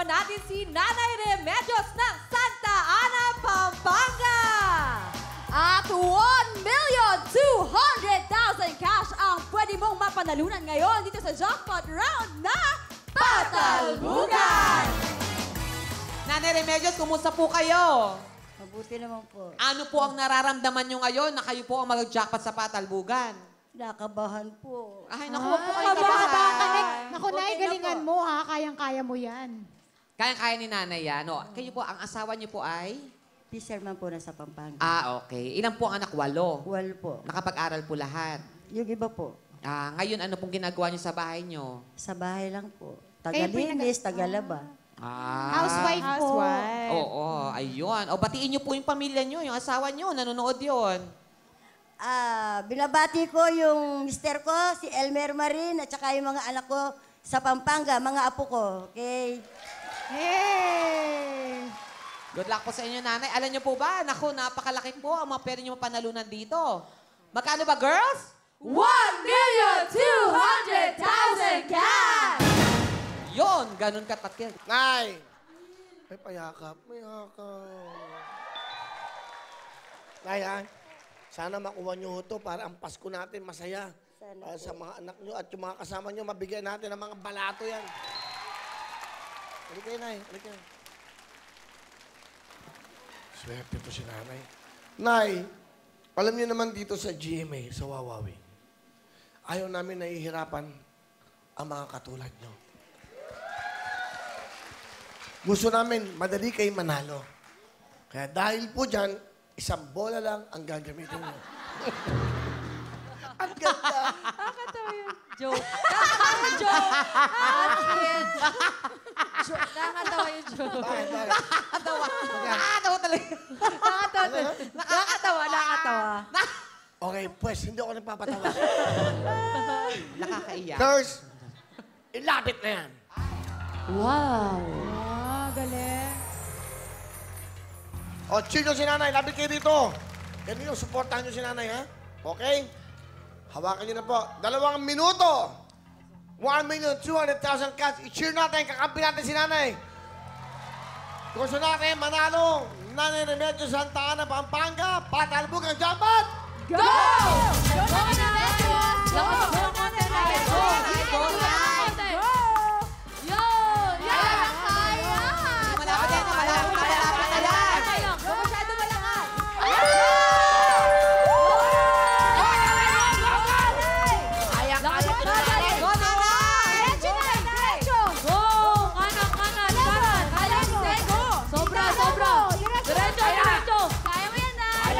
naman natin si Nanay Remedios ng Santa Ana, Pampanga. At 1,200,000 cash ang pwede mong mapanalunan ngayon dito sa jackpot round na Patalbugan. Nanay Remedios, kumusta po kayo? Mabuti naman po. Ano po ang nararamdaman nyo ngayon na kayo po ang mag-jackpot sa Patalbugan? Nakabahan po. Ay, naku, wag po kayo kabahan. Naku, Nay, galingan mo ha. Kayang-kaya mo yan. Kaya-kaya ni Nanay yan. No? Kayo po, ang asawa niyo po ay? Fisherman po na sa Pampanga. Ah, okay. Ilan po ang anak? 8? Wal po. Nakapag-aral po lahat. Yung iba po, Ah, ngayon, ano pong ginagawa niyo sa bahay niyo? sa bahay lang po. Tagalinis, tagalaba. Ah. Housewife po. Oo, ayun. O, batiin niyo po yung pamilya niyo, yung asawa niyo, nanonood yon. Binabati ko yung mister ko, si Elmer Marin, at saka yung mga anak ko sa Pampanga, mga apo ko. Okay? Hey! Good luck po sa inyo, Nanay. Alam niyo po ba, naku, napakalaki po ang mga pwede niyo mapanalunan dito. Magkano ba, girls? 1,200,000 cash! Yon, ganun katakil. Nay! May payakap. May yakap. Nay, ha? Sana makuha niyo ito para ang Pasko natin masaya. Para sa mga anak niyo at yung mga kasama niyo, mabigyan natin ng mga balato yan. Halika kayo, Nay. Halika kayo. Swerte po si Nanay. Nay, alam niyo naman dito sa GMA, sa Wawawi, ayaw namin nahihirapan ang mga katulad niyo. Gusto namin, madali kayo manalo. Kaya dahil po dyan, isang bola lang ang gagamitin niyo. Ang ganda! Nakakatawa yung joke. Nakakatawa yung joke. Nakakatawa yung joke. Bakit? Nakakatawa. Nakakatawa talaga. Nakakatawa. Okay, pues, hindi ako nagpapatawa. Nakakaiyak. Girls, ilapit na yan. Wow. Galing. O, chill nyo si Nanay. Lapit kayo dito. Ganun yung supportahan nyo si Nanay, ha? Okay? Hawakan nyo na po. 2 minuto. 1,200,000 cash. I-cheer natin. Kakampi natin si Nanay. Gusto natin manalo. Nanay Remedios Santa Ana, Pampanga. Patalbugan jackpot. Go! Go, Nanay! Go! Go, Nanay! Go! Go, Nanay! Go! Yun! Yan! Kaya! Malapit yan. Malapit na yan. Go, masyado malakas! Kaya ko na. Go, Nanay! Diretso, Nanay! Go! Kanan! Kanan! Go! Sobra! Diretso! Kaya mo yan, Nay!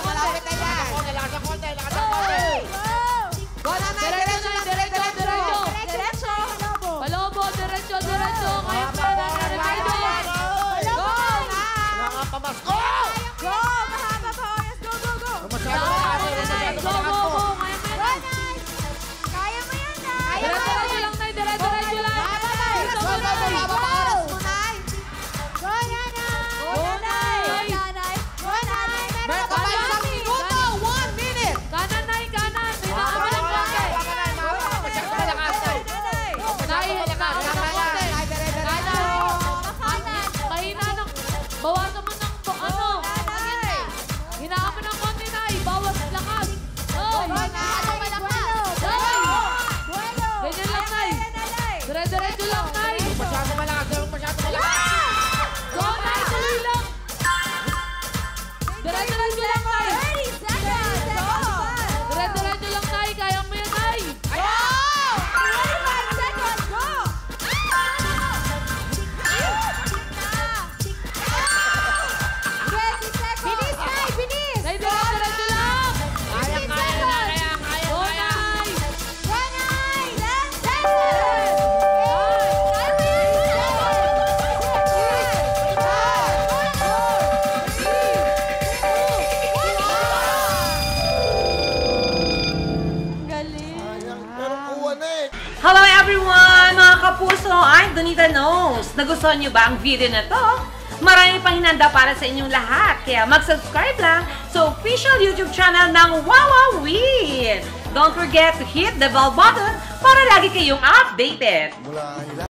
Malapit na yan. Lakas ng konti. Go, Nanay! Diretso! Diretso! Palobo! Diretso! Kaya pa na! Go! Nakapamasko! Go! Mahaba pa oras! Go! Masyado Go! malakas. Nanay! Go! Kaya mo yan, Nay! Diretso lang, Nay! Diretso lang! Go, Nanay! Meron ka pa isang minuto. 1 minute. Kanan, Nay! Kanan! Masyado malakas, Nay. Mahina ng... Bawasan mo ng... Hinaan mo ng konti, Nay! Bawas lakas! Ganyan lang, Nay! Dire-diretso lang, Nay! Masyado malakas. Go, Nay! Tuloy lang! Dire-diretso lang, Nay! Dire-diretso lang, Nay! Kaya mo yan, Nay! Nay, dire-diretso lang! Go, Nay! Pero kuha na eh. Hello everyone! Mga kapuso, I'm Donita Knows. Nagustuhan niyo ba ang video na to? Marami pang hinanda para sa inyong lahat. Kaya mag-subscribe lang sa official YouTube channel ng Wowowin. Don't forget to hit the bell button para lagi kayong updated.